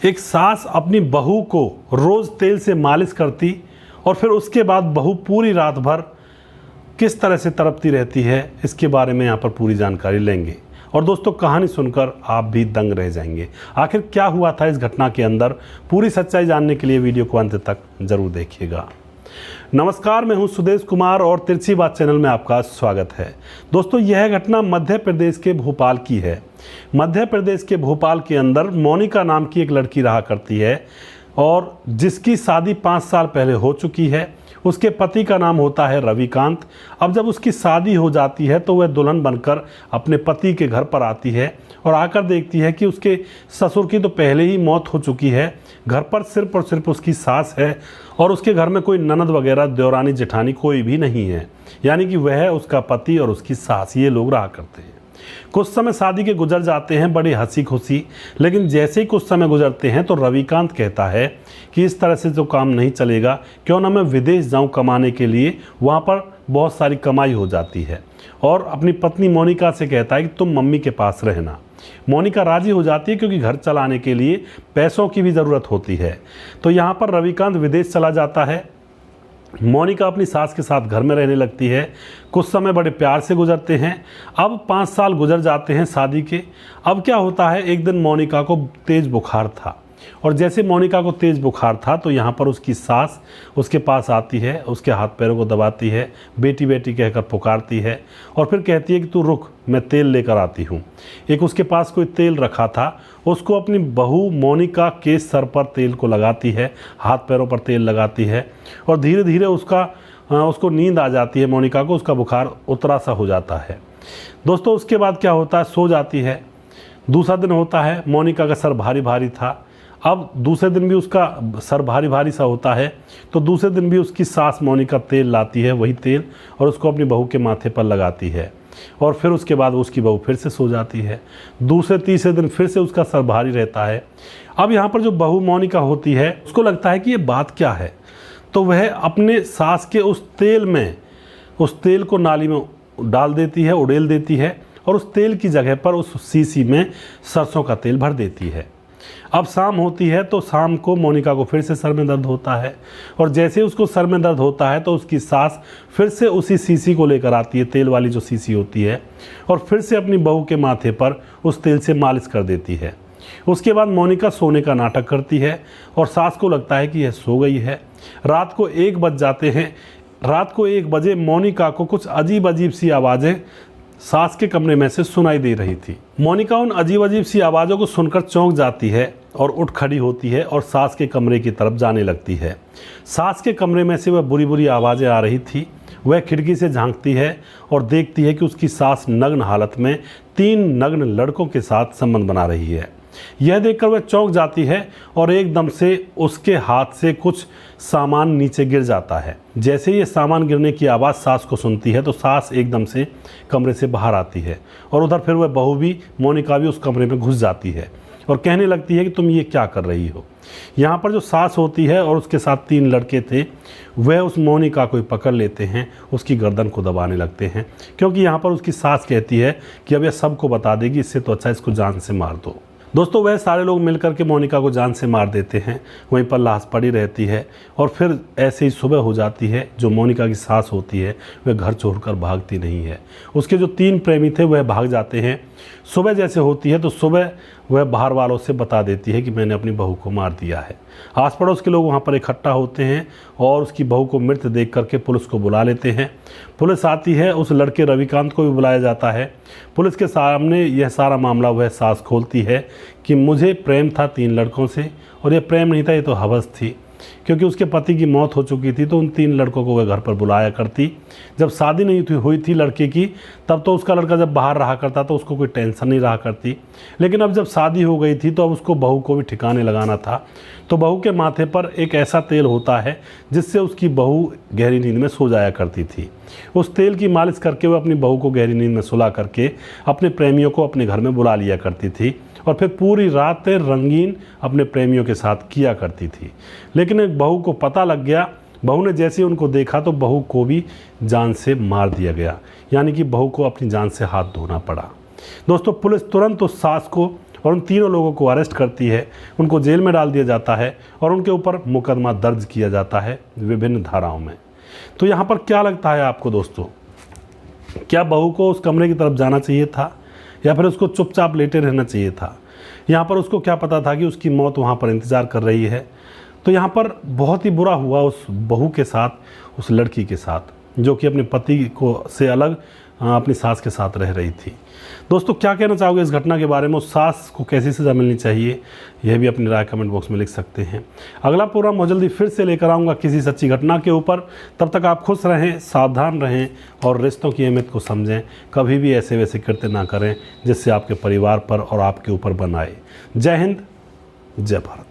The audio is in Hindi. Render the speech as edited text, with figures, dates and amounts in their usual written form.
एक सास अपनी बहू को रोज़ तेल से मालिश करती और फिर उसके बाद बहू पूरी रात भर किस तरह से तड़पती रहती है, इसके बारे में यहाँ पर पूरी जानकारी लेंगे। और दोस्तों, कहानी सुनकर आप भी दंग रह जाएंगे। आखिर क्या हुआ था इस घटना के अंदर, पूरी सच्चाई जानने के लिए वीडियो को अंत तक जरूर देखिएगा। नमस्कार, मैं हूं सुदेश कुमार और तिरछी बात चैनल में आपका स्वागत है। दोस्तों, यह घटना मध्य प्रदेश के भोपाल की है। मध्य प्रदेश के भोपाल के अंदर मोनिका नाम की एक लड़की रहा करती है और जिसकी शादी 5 साल पहले हो चुकी है। उसके पति का नाम होता है रविकांत। अब जब उसकी शादी हो जाती है तो वह दुल्हन बनकर अपने पति के घर पर आती है और आकर देखती है कि उसके ससुर की तो पहले ही मौत हो चुकी है। घर पर सिर्फ और सिर्फ उसकी सास है और उसके घर में कोई ननद वगैरह, देवरानी, जेठानी कोई भी नहीं है। यानी कि वह, उसका पति और उसकी सास, ये लोग रहा करते हैं। कुछ समय शादी के गुजर जाते हैं बड़ी हंसी खुशी, लेकिन जैसे ही कुछ समय गुजरते हैं तो रविकांत कहता है कि इस तरह से जो काम नहीं चलेगा, क्यों ना मैं विदेश जाऊं कमाने के लिए। वहाँ पर बहुत सारी कमाई हो जाती है और अपनी पत्नी मोनिका से कहता है कि तुम मम्मी के पास रहना। मोनिका राजी हो जाती है क्योंकि घर चलाने के लिए पैसों की भी ज़रूरत होती है। तो यहाँ पर रविकांत विदेश चला जाता है। मोनिका अपनी सास के साथ घर में रहने लगती है। कुछ समय बड़े प्यार से गुजरते हैं। अब 5 साल गुजर जाते हैं शादी के। अब क्या होता है, एक दिन मोनिका को तेज़ बुखार था और जैसे मोनिका को तेज़ बुखार था तो यहाँ पर उसकी सास उसके पास आती है, उसके हाथ पैरों को दबाती है, बेटी बेटी कहकर पुकारती है और फिर कहती है कि तू रुक, मैं तेल लेकर आती हूँ। एक उसके पास कोई तेल रखा था, उसको अपनी बहू मोनिका के सर पर तेल को लगाती है, हाथ पैरों पर तेल लगाती है और धीरे धीरे उसको नींद आ जाती है। मोनिका को उसका बुखार उतरा सा हो जाता है। दोस्तों, उसके बाद क्या होता है, सो जाती है। दूसरा दिन होता है, मोनिका का सर भारी भारी था। अब दूसरे दिन भी उसका सर भारी भारी सा होता है तो दूसरे दिन भी उसकी सास मोनिका तेल लाती है, वही तेल, और उसको अपनी बहू के माथे पर लगाती है और फिर उसके बाद उसकी बहू फिर से सो जाती है। दूसरे तीसरे दिन फिर से उसका सर भारी रहता है। अब यहाँ पर जो बहू मोनिका होती है उसको लगता है कि ये बात क्या है, तो वह अपने सास के उस तेल को नाली में डाल देती है, उड़ेल देती है और उस तेल की जगह पर उस शीशी में सरसों का तेल भर देती है। अब शाम होती है तो शाम को मोनिका को फिर से सर में दर्द होता है और जैसे उसको सर में दर्द होता है तो उसकी सास फिर से उसी शीशी को लेकर आती है, तेल वाली जो शीशी होती है, और फिर से अपनी बहू के माथे पर उस तेल से मालिश कर देती है। उसके बाद मोनिका सोने का नाटक करती है और सास को लगता है कि यह सो गई है। रात को 1 बज जाते हैं। रात को 1 बजे मोनिका को कुछ अजीब अजीब सी आवाज़ें सास के कमरे में से सुनाई दे रही थी। मोनिका उन अजीब अजीब सी आवाज़ों को सुनकर चौंक जाती है और उठ खड़ी होती है और सास के कमरे की तरफ जाने लगती है। सास के कमरे में से वह बुरी बुरी आवाज़ें आ रही थी। वह खिड़की से झांकती है और देखती है कि उसकी सास नग्न हालत में 3 नग्न लड़कों के साथ संबंध बना रही है। यह देखकर वह चौंक जाती है और एकदम से उसके हाथ से कुछ सामान नीचे गिर जाता है। जैसे ही ये सामान गिरने की आवाज़ सास को सुनती है तो सास एकदम से कमरे से बाहर आती है और उधर फिर वह बहू भी, मोनिका भी उस कमरे में घुस जाती है और कहने लगती है कि तुम ये क्या कर रही हो। यहाँ पर जो सास होती है और उसके साथ 3 लड़के थे, वह उस मोनिका को पकड़ लेते हैं, उसकी गर्दन को दबाने लगते हैं, क्योंकि यहाँ पर उसकी सास कहती है कि अब यह सबको बता देगी, इससे तो अच्छा इसको जान से मार दो। दोस्तों, वह सारे लोग मिलकर के मोनिका को जान से मार देते हैं। वहीं पर लाश पड़ी रहती है और फिर ऐसे ही सुबह हो जाती है। जो मोनिका की सास होती है वह घर छोड़कर भागती नहीं है। उसके जो 3 प्रेमी थे वह भाग जाते हैं। सुबह जैसे होती है तो सुबह वह बाहर वालों से बता देती है कि मैंने अपनी बहू को मार दिया है। आस पड़ोस के लोग वहाँ पर इकट्ठा होते हैं और उसकी बहू को मृत देख करके पुलिस को बुला लेते हैं। पुलिस आती है, उस लड़के रविकांत को भी बुलाया जाता है। पुलिस के सामने यह सारा मामला वह सास खोलती है कि मुझे प्रेम था 3 लड़कों से, और यह प्रेम नहीं था, ये तो हवस थी, क्योंकि उसके पति की मौत हो चुकी थी तो उन 3 लड़कों को वह घर पर बुलाया करती। जब शादी नहीं हुई थी लड़के की, तब तो उसका लड़का जब बाहर रहा करता तो उसको कोई टेंशन नहीं रहा करती, लेकिन अब जब शादी हो गई थी तो अब उसको बहू को भी ठिकाने लगाना था। तो बहू के माथे पर एक ऐसा तेल होता है जिससे उसकी बहू गहरी नींद में सो जाया करती थी। उस तेल की मालिश करके वह अपनी बहू को गहरी नींद में सुला करके अपने प्रेमियों को अपने घर में बुला लिया करती थी और फिर पूरी रात रंगीन अपने प्रेमियों के साथ किया करती थी। लेकिन एक बहू को पता लग गया। बहू ने जैसे ही उनको देखा तो बहू को भी जान से मार दिया गया, यानी कि बहू को अपनी जान से हाथ धोना पड़ा। दोस्तों, पुलिस तुरंत उस सास को और उन तीनों लोगों को अरेस्ट करती है, उनको जेल में डाल दिया जाता है और उनके ऊपर मुकदमा दर्ज किया जाता है विभिन्न धाराओं में। तो यहाँ पर क्या लगता है आपको दोस्तों, क्या बहू को उस कमरे की तरफ जाना चाहिए था या फिर उसको चुपचाप लेटे रहना चाहिए था? यहाँ पर उसको क्या पता था कि उसकी मौत वहाँ पर इंतज़ार कर रही है? तो यहाँ पर बहुत ही बुरा हुआ उस बहू के साथ, उस लड़की के साथ, जो कि अपने पति को से अलग अपनी सास के साथ रह रही थी। दोस्तों क्या कहना चाहोगे इस घटना के बारे में? उस सास को कैसी सज़ा मिलनी चाहिए, यह भी अपनी राय कमेंट बॉक्स में लिख सकते हैं। अगला प्रोग्राम बहुत जल्दी फिर से लेकर आऊँगा किसी सच्ची घटना के ऊपर। तब तक आप खुश रहें, सावधान रहें और रिश्तों की अहमियत को समझें। कभी भी ऐसे वैसे कृत्य ना करें जिससे आपके परिवार पर और आपके ऊपर बनाए। जय हिंद, जय भारत।